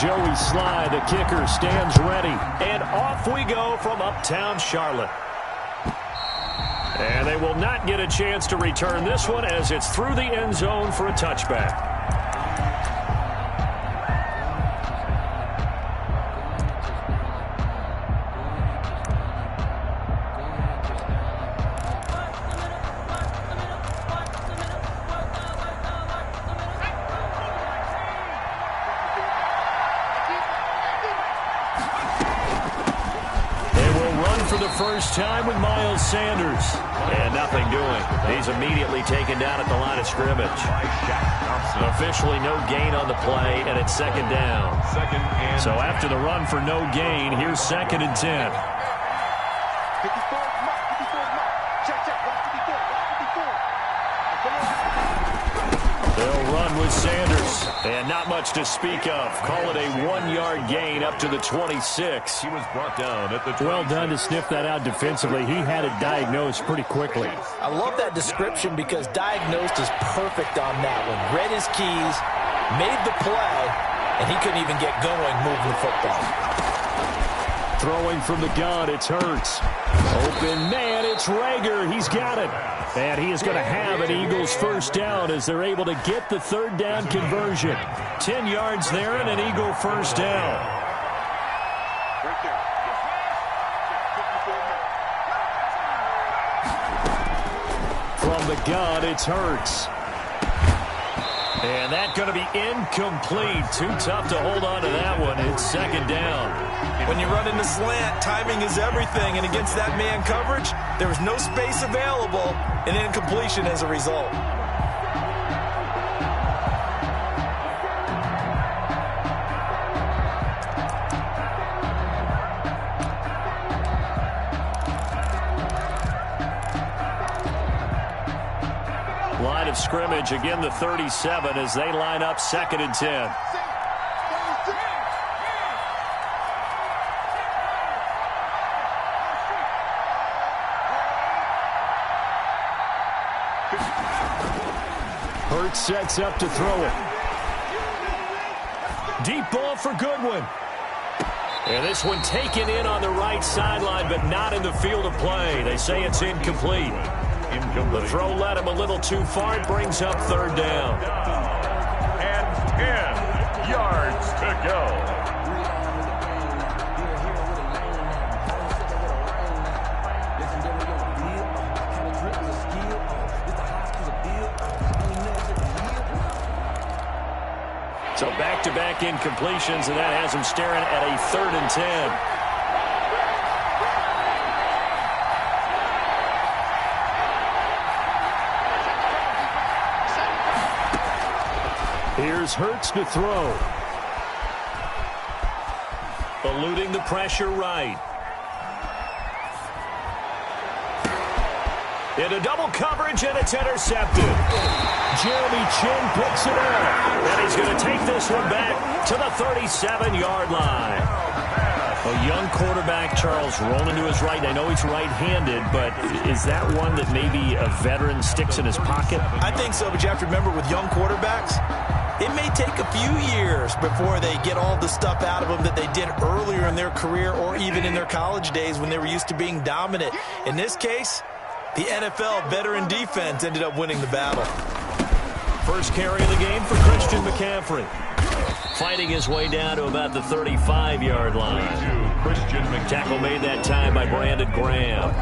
Joey Sly, the kicker, stands ready. And off we go from uptown Charlotte. And they will not get a chance to return this one as it's through the end zone for a touchback. First time with Miles Sanders. And nothing doing. He's immediately taken down at the line of scrimmage. Officially no gain on the play, and it's second down. So after the run for no gain, here's 2nd and 10. They'll run with Sanders. And not much to speak of. Call it a 1-yard gain up to the 26. He was brought down at the 26. Well done to sniff that out defensively. He had it diagnosed pretty quickly. I love that description because diagnosed is perfect on that one. Read his keys, made the play, and he couldn't even get going moving the football. Throwing from the gun, it's Hurts. Open man, it's Rager. He's got it. And he is going to have an Eagles first down as they're able to get the 3rd down conversion. 10 yards there and an Eagle first down. From the gun, it's Hurts. And that's going to be incomplete. Too tough to hold on to that one. It's 2nd down. When you run in the slant, timing is everything. And against that man coverage, there was no space available, and incompletion as a result. Line of scrimmage, again the 37 as they line up 2nd and 10. Hurts sets up to throw it. Deep ball for Goodwin. And this one taken in on the right sideline, but not in the field of play. They say it's incomplete. The throw led him a little too far. It brings up 3rd down. And 10 yards to go. So back-to-back incompletions, and that has him staring at a 3rd and 10. Here's Hurts to throw. Eluding the pressure right. Into double coverage, and it's intercepted. Jeremy Chin picks it up. And he's going to take this one back to the 37-yard line. A young quarterback, Charles, rolling to his right. I know he's right-handed, but is that one that maybe a veteran sticks in his pocket? I think so, but you have to remember with young quarterbacks, it may take a few years before they get all the stuff out of them that they did earlier in their career or even in their college days when they were used to being dominant. In this case, the NFL veteran defense ended up winning the battle. First carry of the game for Christian McCaffrey. Fighting his way down to about the 35-yard line. Tackle made that time by Brandon Graham.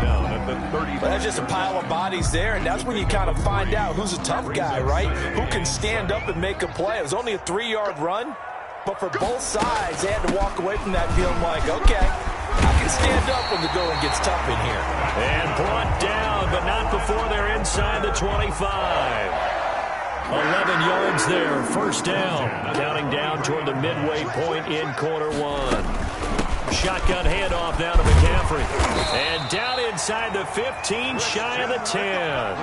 But that's just a pile of bodies there, and that's when you kind of find out who's a tough guy, right? Who can stand up and make a play. It was only a 3-yard run, but for both sides, they had to walk away from that feeling like, okay, I can stand up when the going gets tough in here. And brought down, but not before they're inside the 25. 11 yards there, first down. Counting down toward the midway point in quarter one. Shotgun handoff now to McCaffrey. And down inside the 15, shy of the 10.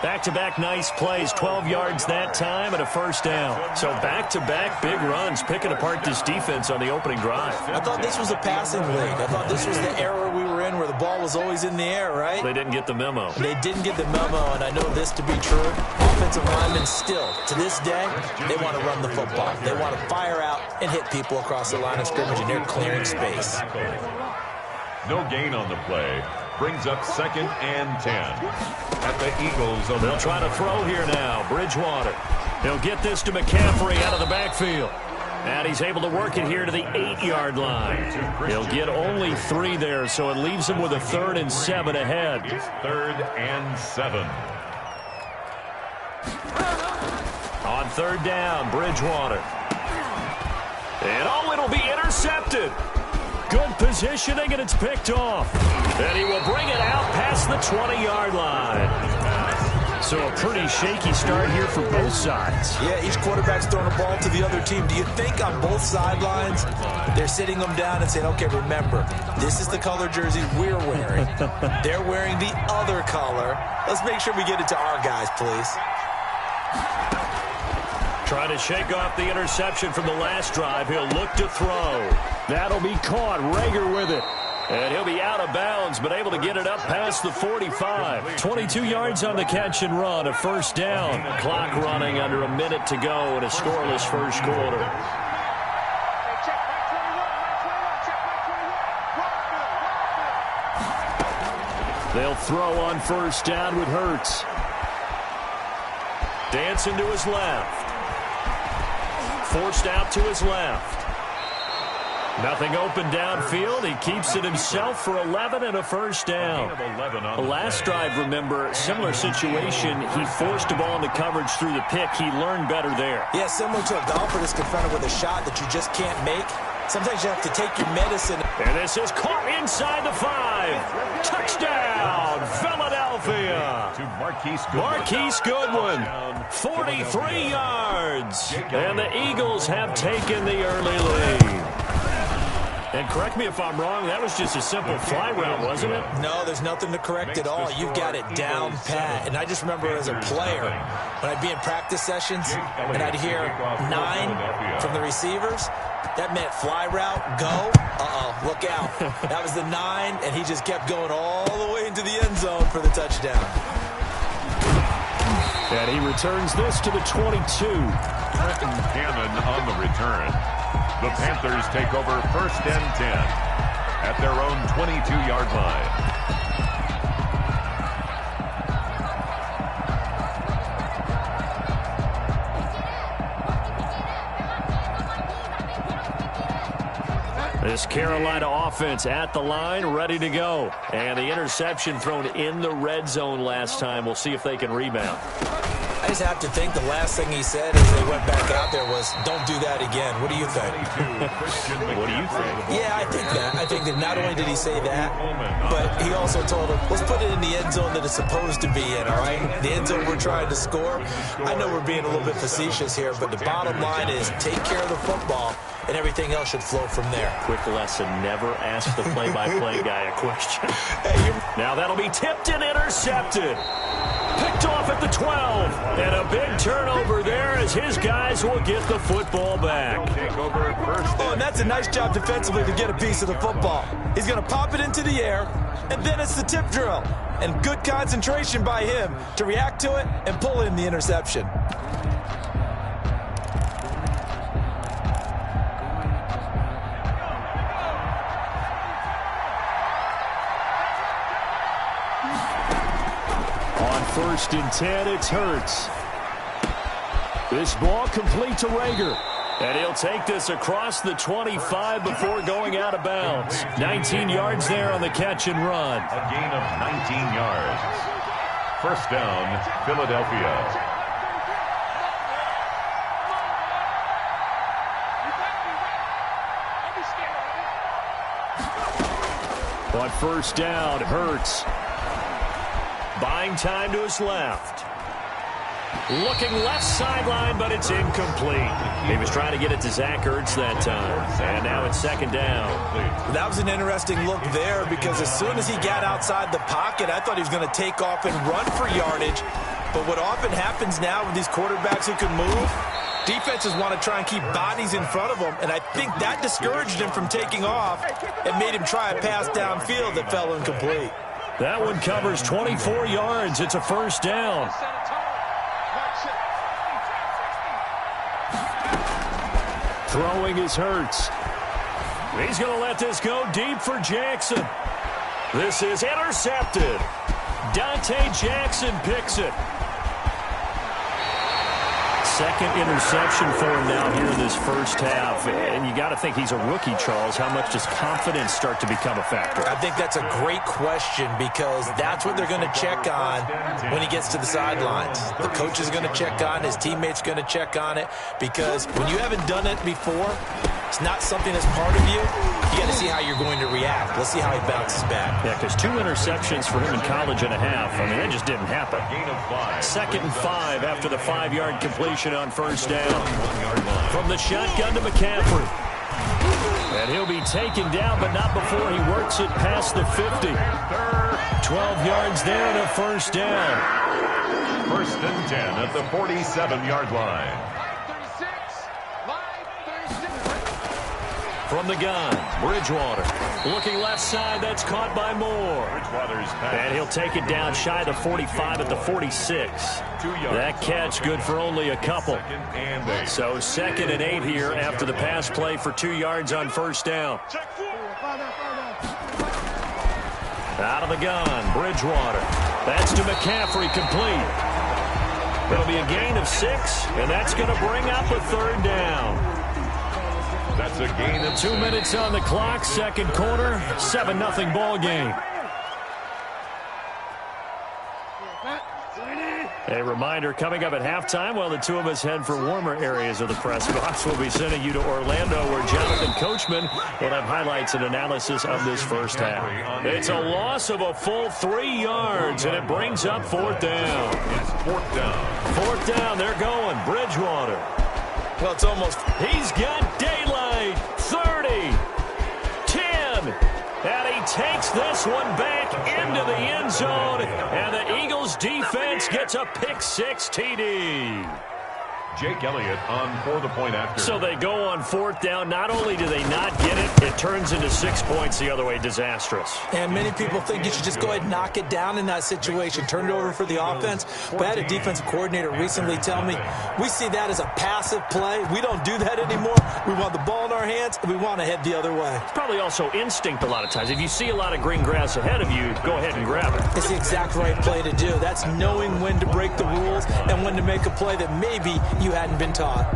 Back-to-back nice plays, 12 yards that time and a first down. So back-to-back big runs, picking apart this defense on the opening drive. I thought this was a passing league. I thought this was the era we were in where the ball was always in the air, right? They didn't get the memo. They didn't get the memo, and I know this to be true. Offensive linemen still, to this day, they want to run the football. They want to fire out and hit people across the line of scrimmage, and they're clearing space. No gain on the play. Brings up 2nd and 10. At the Eagles. They'll try to throw here now. Bridgewater. He'll get this to McCaffrey out of the backfield. And he's able to work it here to the 8-yard line. He'll get only 3 there, so it leaves him with a 3rd and 7 ahead. It's 3rd and 7. On 3rd down, Bridgewater. And it'll be intercepted. Good positioning, and it's picked off. And he will bring it out past the 20-yard line. So a pretty shaky start here for both sides. Yeah, each quarterback's throwing a ball to the other team. Do you think on both sidelines they're sitting them down and saying, okay, remember, this is the color jersey we're wearing. They're wearing the other color. Let's make sure we get it to our guys, please. Trying to shake off the interception from the last drive. He'll look to throw. That'll be caught. Rager with it. And he'll be out of bounds, but able to get it up past the 45. 22 yards on the catch and run. A first down. Clock running under a minute to go in a scoreless first quarter. They'll throw on first down with Hurts. Dancing to his left. Forced out to his left. Nothing open downfield. He keeps it himself for 11 and a first down. The last drive, remember, similar situation. He forced the ball into coverage through the pick. He learned better there. Yeah, similar to a golfer that's confronted with a shot that you just can't make. Sometimes you have to take your medicine. And this is caught inside the 5. Touchdown, Philadelphia. To Marquise Goodwin, 43 yards. And the Eagles have taken the early lead. And correct me if I'm wrong, that was just a simple fly route, wasn't it? No, there's nothing to correct at all. You've got it down pat. And I just remember as a player, when I'd be in practice sessions and I'd hear 9 from the receivers, that meant fly route, go. Look out. That was the 9, and he just kept going all the way into the end zone for the touchdown. And he returns this to the 22. Trenton Cannon on the return. The Panthers take over 1st and 10 at their own 22-yard line. This Carolina offense at the line, ready to go. And the interception thrown in the red zone last time. We'll see if they can rebound. I just have to think the last thing he said as they went back out there was, don't do that again. What do you think? What do you think? Yeah, I think that. I think that not only did he say that, but he also told him, let's put it in the end zone that it's supposed to be in, all right? The end zone we're trying to score. I know we're being a little bit facetious here, but the bottom line is take care of the football, and everything else should flow from there. Quick lesson, never ask the play-by-play guy a question. Now that'll be tipped and intercepted. Picked off at the 12. And a big turnover there as his guys will get the football back. Oh, and that's a nice job defensively to get a piece of the football. He's going to pop it into the air, and then it's the tip drill. And good concentration by him to react to it and pull in the interception. On 1st and 10, it's Hurts. This ball complete to Rager. And he'll take this across the 25 before going out of bounds. 19 yards there on the catch and run. A gain of 19 yards. First down, Philadelphia. On 1st down, Hurts. Buying time to his left. Looking left sideline, but it's incomplete. He was trying to get it to Zach Ertz that time. And now it's 2nd down. That was an interesting look there because as soon as he got outside the pocket, I thought he was going to take off and run for yardage. But what often happens now with these quarterbacks who can move, defenses want to try and keep bodies in front of them, and I think that discouraged him from taking off and made him try a pass downfield that fell incomplete. That one covers 24 yards. It's a first down. Throwing is Hurts. He's going to let this go deep for Jackson. This is intercepted. Dante Jackson picks it. Second interception for him now here in this first half. And you got to think he's a rookie, Charles. How much does confidence start to become a factor? I think that's a great question because that's what they're going to check on when he gets to the sidelines. The coach is going to check on, his teammates going to check on it, because when you haven't done it before, it's not something that's part of you. You got to see how you're going to react. Let's see how he bounces back. Yeah, because 2 interceptions for him in college and a half. I mean, that just didn't happen. 2nd and 5 after the 5-yard completion on first down. From the shotgun to McCaffrey. And he'll be taken down, but not before he works it past the 50. 12 yards there and a first down. 1st and 10 at the 47-yard line. From the gun, Bridgewater. Looking left side, that's caught by Moore. And he'll take it down shy of the 45 at the 46. That catch good for only a couple. So 2nd and 8 here after the pass play for 2 yards on first down. Out of the gun, Bridgewater. That's to McCaffrey, complete. It'll be a gain of 6, and that's going to bring up a 3rd down. That's a gain of 2 minutes on the clock, second quarter, 7-0 ball game. A reminder, coming up at halftime, while the two of us head for warmer areas of the press box, we'll be sending you to Orlando, where Jonathan Coachman will have highlights and analysis of this first half. It's a loss of a full 3 yards, and it brings up 4th down. It's 4th down. 4th down, they're going. Bridgewater. Well, it's almost... He's got daylight. 30. 10. And he takes this one back into the end zone. And the Eagles defense gets a pick-6 TD. Jake Elliott on for the point after. So they go on 4th down. Not only do they not get it, it turns into 6 points the other way. Disastrous. And many people think you should just go ahead and knock it down in that situation. Turn it over for the offense. But I had a defensive coordinator recently tell me, we see that as a passive play. We don't do that anymore. We want the ball in our hands, and we want to head the other way. It's probably also instinct a lot of times. If you see a lot of green grass ahead of you, go ahead and grab it. It's the exact right play to do. That's knowing when to break the rules and when to make a play that maybe you hadn't been taught.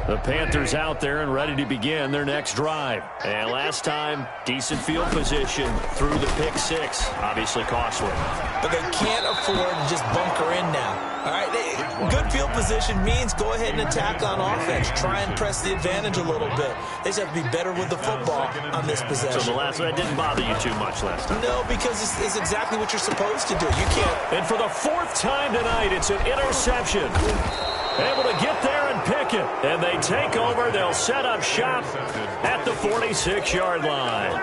The Panthers out there and ready to begin their next drive. And last time, decent field position through the pick-6. Obviously costly. But they can't afford to just bunker in now. All right, good field position means go ahead and attack on offense. Try and press the advantage a little bit. They just have to be better with the football on this possession. So that didn't bother you too much last time? No, because it's exactly what you're supposed to do. You can't. And for the 4th time tonight, it's an interception. Able to get there and pick it. And they take over. They'll set up shop at the 46-yard line.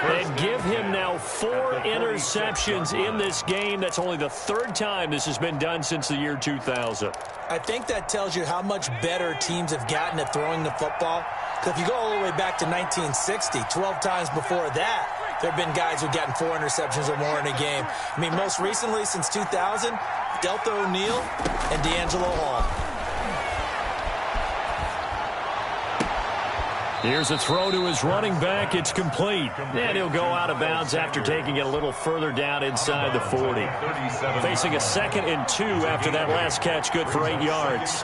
And give him now 4 interceptions in this game. That's only the 3rd time this has been done since the year 2000. I think that tells you how much better teams have gotten at throwing the football. Because if you go all the way back to 1960, 12 times before that, there have been guys who've gotten 4 interceptions or more in a game. I mean, most recently, since 2000, Delta O'Neal and D'Angelo Hall. Here's a throw to his running back. It's complete. And he'll go out of bounds after taking it a little further down inside the 40. Facing a 2nd and 2 after that last catch. Good for 8 yards.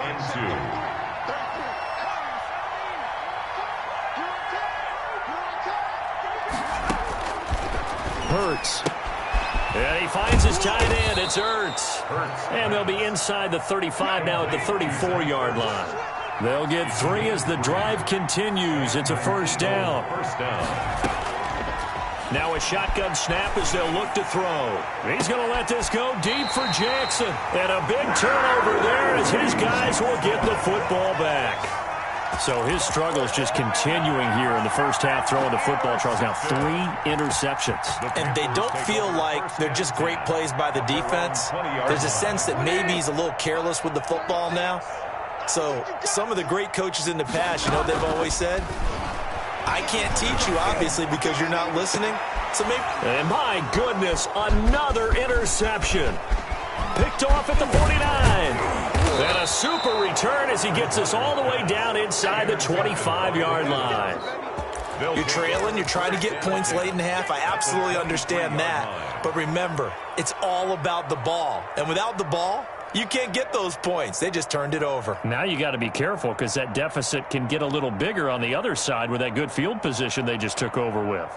Hurts. And he finds his tight end. It's Hurts. And they'll be inside the 35 now at the 34-yard line. They'll get 3 as the drive continues. It's a first down. Now a shotgun snap as they'll look to throw. He's going to let this go deep for Jackson. And a big turnover there as his guys will get the football back. So his struggle is just continuing here in the first half, throwing the football. Charles, now 3 interceptions. And they don't feel like they're just great plays by the defense. There's a sense that maybe he's a little careless with the football now. So some of the great coaches in the past, you know what they've always said? I can't teach you, obviously, because you're not listening. So maybe. And my goodness, another interception. Picked off at the 49. And a super return as he gets us all the way down inside the 25-yard line. You're trailing. You're trying to get points late in the half. I absolutely understand that. But remember, it's all about the ball. And without the ball, you can't get those points. They just turned it over. Now you got to be careful because that deficit can get a little bigger on the other side with that good field position they just took over with.